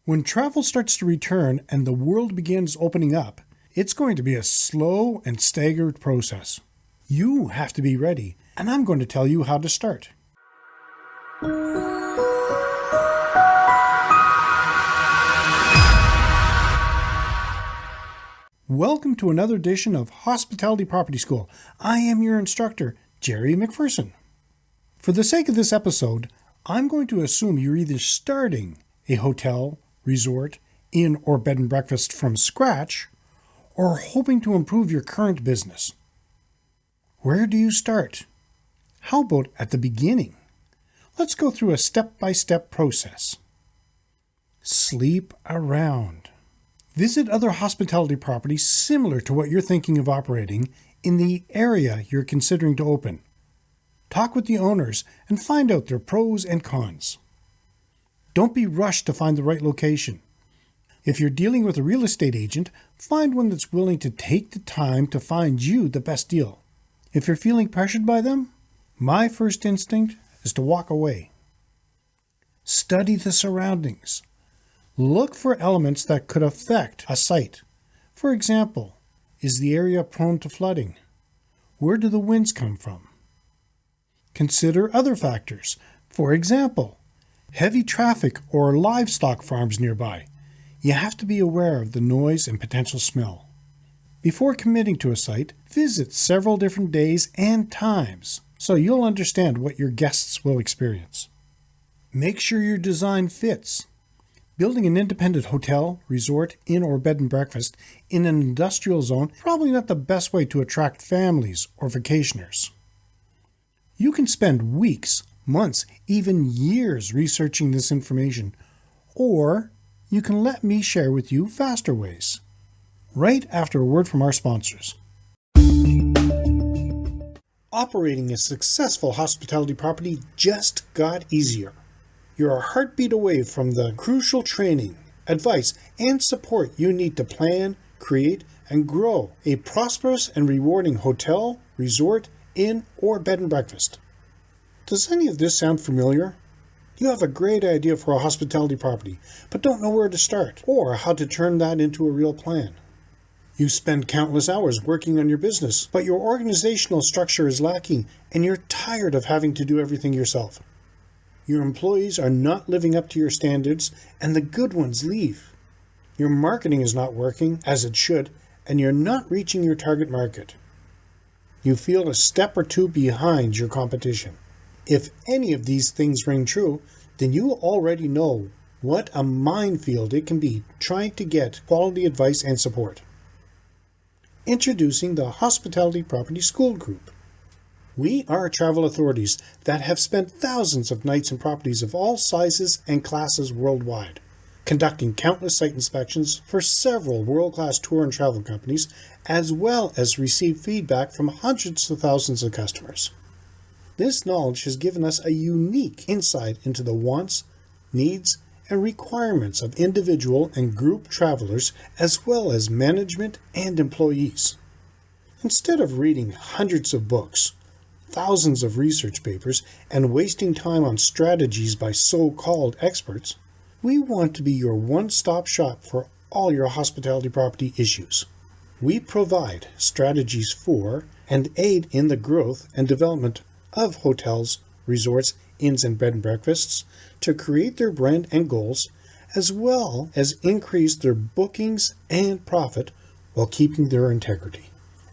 When travel starts to return and the world begins opening up, it's going to be a slow and staggered process. You have to be ready, and I'm going to tell you how to start. Welcome to another edition of Hospitality Property School. I am your instructor, Jerry McPherson. For the sake of this episode, I'm going to assume you're either starting a hotel, resort, inn, or bed and breakfast from scratch, or hoping to improve your current business. Where do you start? How about at the beginning? Let's go through a step-by-step process. Sleep around. Visit other hospitality properties similar to what you're thinking of operating in the area you're considering to open. Talk with the owners and find out their pros and cons. Don't be rushed to find the right location. If you're dealing with a real estate agent, find one that's willing to take the time to find you the best deal. If you're feeling pressured by them, my first instinct is to walk away. Study the surroundings. Look for elements that could affect a site. For example, is the area prone to flooding? Where do the winds come from? Consider other factors. For example, heavy traffic or livestock farms nearby. You have to be aware of the noise and potential smell. Before committing to a site, visit several different days and times so you'll understand what your guests will experience. Make sure your design fits. Building an independent hotel, resort, inn, or bed and breakfast in an industrial zone is probably not the best way to attract families or vacationers. You can spend weeks, months, even years researching this information, or you can let me share with you faster ways. Right after a word from our sponsors. Operating a successful hospitality property just got easier. You're a heartbeat away from the crucial training, advice, and support you need to plan, create, and grow a prosperous and rewarding hotel, resort, inn, or bed and breakfast. Does any of this sound familiar? You have a great idea for a hospitality property, but don't know where to start or how to turn that into a real plan. You spend countless hours working on your business, but your organizational structure is lacking and you're tired of having to do everything yourself. Your employees are not living up to your standards and the good ones leave. Your marketing is not working as it should and you're not reaching your target market. You feel a step or two behind your competition. If any of these things ring true, then you already know what a minefield it can be trying to get quality advice and support. Introducing the Hospitality Property School Group. We are travel authorities that have spent thousands of nights in properties of all sizes and classes worldwide, conducting countless site inspections for several world-class tour and travel companies, as well as receive feedback from hundreds of thousands of customers. This knowledge has given us a unique insight into the wants, needs, and requirements of individual and group travelers, as well as management and employees. Instead of reading hundreds of books, thousands of research papers, and wasting time on strategies by so-called experts, we want to be your one-stop shop for all your hospitality property issues. We provide strategies for and aid in the growth and development of hotels, resorts, inns, and bed and breakfasts to create their brand and goals, as well as increase their bookings and profit while keeping their integrity.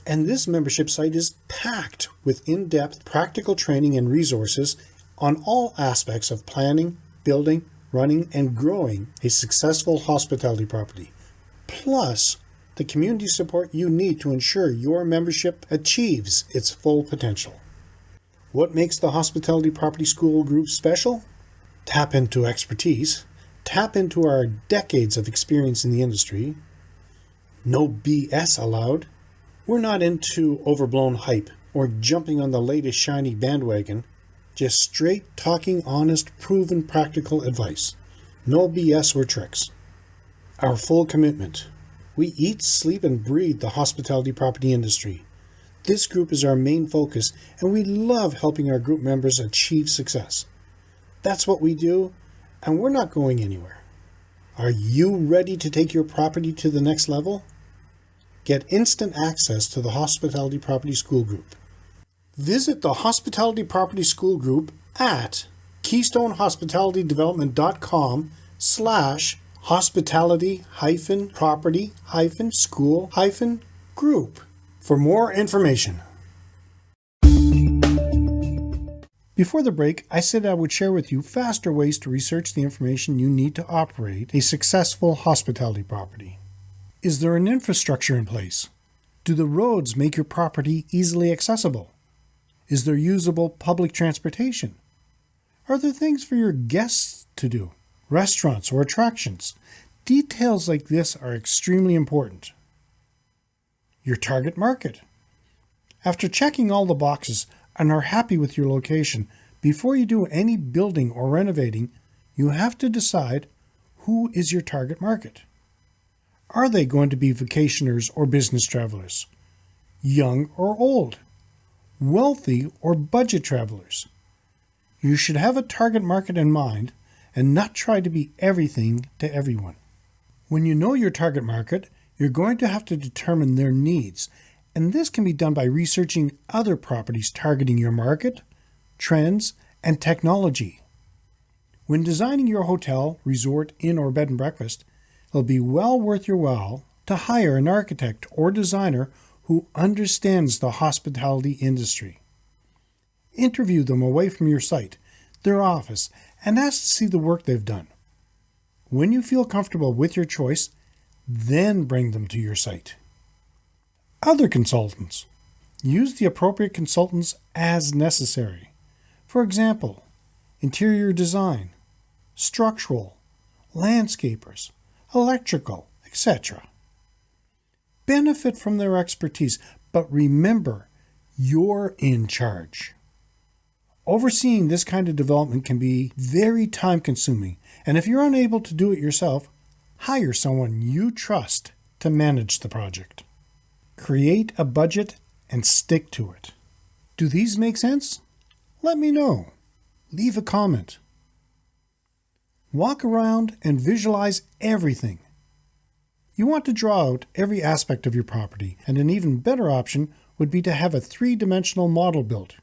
And this membership site is packed with in-depth practical training and resources on all aspects of planning, building, running, and growing a successful hospitality property, plus the community support you need to ensure your membership achieves its full potential. What makes the Hospitality Property School Group special? Tap into expertise, tap into our decades of experience in the industry. No BS allowed. We're not into overblown hype or jumping on the latest shiny bandwagon, just straight talking honest, proven practical advice. No BS or tricks. Our full commitment. We eat, sleep, and breathe the hospitality property industry. This group is our main focus, and we love helping our group members achieve success. That's what we do, and we're not going anywhere. Are you ready to take your property to the next level? Get instant access to the Hospitality Property School Group. Visit the Hospitality Property School Group at keystonehospitality-property-school-group for more information. Before the break, I said I would share with you faster ways to research the information you need to operate a successful hospitality property. Is there an infrastructure in place? Do the roads make your property easily accessible? Is there usable public transportation? Are there things for your guests to do? Restaurants or attractions? Details like this are extremely important. Your target market. After checking all the boxes and are happy with your location, before you do any building or renovating, you have to decide who is your target market. Are they going to be vacationers or business travelers? Young or old? Wealthy or budget travelers? You should have a target market in mind and not try to be everything to everyone. When you know your target market, you're going to have to determine their needs, and this can be done by researching other properties targeting your market, trends, and technology. When designing your hotel, resort, inn, or bed and breakfast, it'll be well worth your while to hire an architect or designer who understands the hospitality industry. Interview them away from your site, their office, and ask to see the work they've done. When you feel comfortable with your choice, then bring them to your site. Other consultants. Use the appropriate consultants as necessary. For example, interior design, structural, landscapers, electrical, etc. Benefit from their expertise, but remember, you're in charge. Overseeing this kind of development can be very time-consuming, and if you're unable to do it yourself, hire someone you trust to manage the project. Create a budget and stick to it. Do these make sense? Let me know. Leave a comment. Walk around and visualize everything. You want to draw out every aspect of your property, and an even better option would be to have a three-dimensional model built.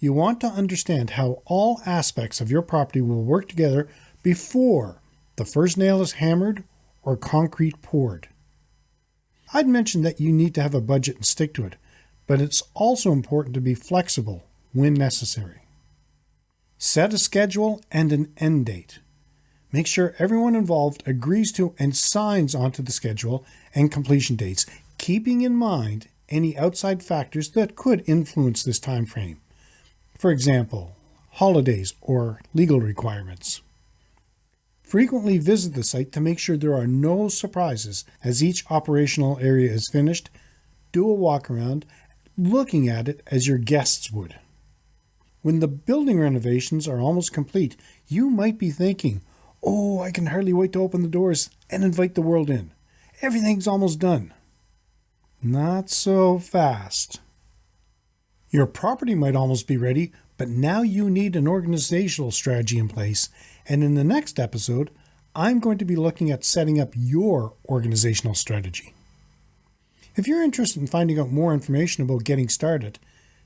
You want to understand how all aspects of your property will work together before the first nail is hammered or concrete poured. I'd mentioned that you need to have a budget and stick to it, but it's also important to be flexible when necessary. Set a schedule and an end date. Make sure everyone involved agrees to and signs onto the schedule and completion dates, keeping in mind any outside factors that could influence this time frame. For example, holidays or legal requirements. Frequently visit the site to make sure there are no surprises as each operational area is finished. Do a walk around, looking at it as your guests would. When the building renovations are almost complete, you might be thinking, "Oh, I can hardly wait to open the doors and invite the world in. Everything's almost done." Not so fast. Your property might almost be ready, but now you need an organizational strategy in place. And in the next episode, I'm going to be looking at setting up your organizational strategy. If you're interested in finding out more information about getting started,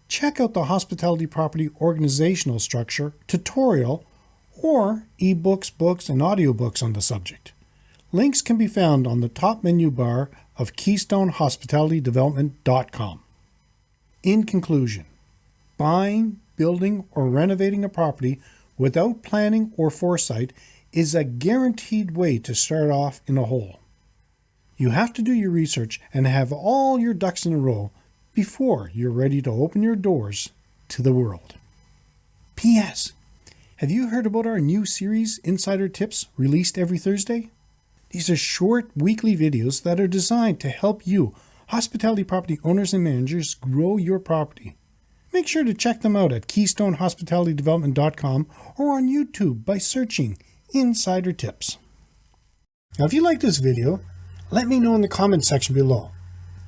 check out the Hospitality Property Organizational Structure tutorial or ebooks, books, and audiobooks on the subject. Links can be found on the top menu bar of KeystoneHospitalityDevelopment.com. In conclusion, buying, building, or renovating a property without planning or foresight is a guaranteed way to start off in a hole. You have to do your research and have all your ducks in a row before you're ready to open your doors to the world. P.S. Have you heard about our new series, Insider Tips, released every Thursday? These are short weekly videos that are designed to help you, hospitality property owners and managers, grow your property. Make sure to check them out at KeystoneHospitalityDevelopment.com or on YouTube by searching Insider Tips. Now, if you like this video, let me know in the comment section below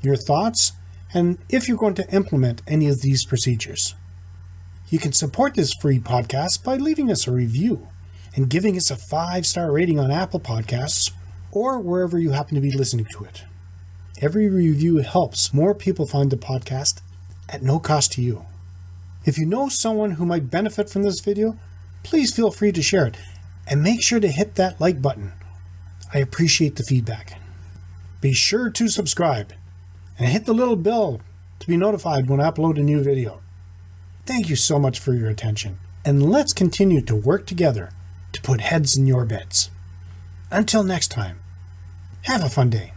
your thoughts and if you're going to implement any of these procedures. You can support this free podcast by leaving us a review and giving us a 5-star rating on Apple Podcasts or wherever you happen to be listening to it. Every review helps more people find the podcast at no cost to you. If you know someone who might benefit from this video, please feel free to share it and make sure to hit that like button. I appreciate the feedback. Be sure to subscribe and hit the little bell to be notified when I upload a new video. Thank you so much for your attention, and let's continue to work together to put heads in your beds. Until next time, have a fun day.